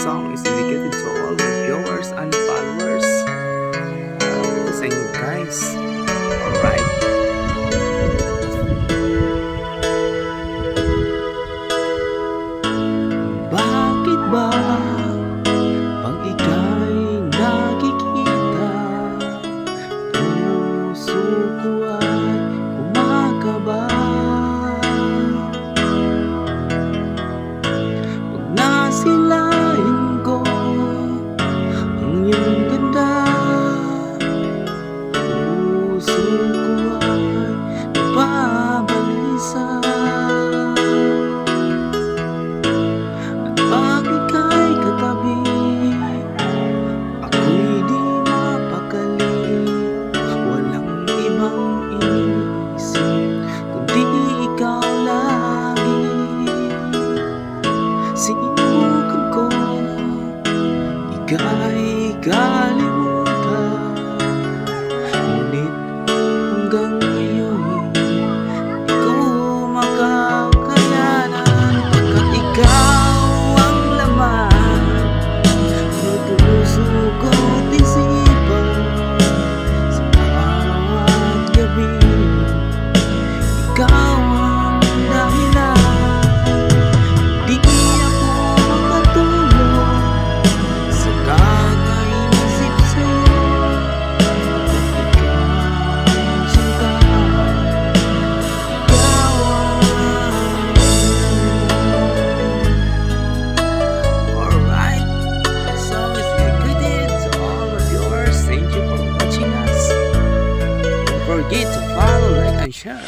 song is dedicated to all my viewers and followers. Ito sa inyo guys. Alright. Bakit ba pag ika'y nakikita, puso ko ay kumakaba? Pag nasilayan ko ang iyong ganda, puso ko ay nababalisa. At pag ika'y katabi, ako'y di mapakali. Walang ibang iniisip kundi ikaw lagi. Sinubukan ko ika'y kalimutan, ngunit hanggang ngayon di ko makakayanan. Pagkat ikaw ang laman ng puso ko't isipan, sa araw at gabi ikaw ang dahilan. Di ako makatulog sa kakaisip sa'yo, pagkat ikaw ang sinta, ikaw ang alright. So it's dedicated to all my viewers. Thank you for watching us. Don't forget to follow, like, and share.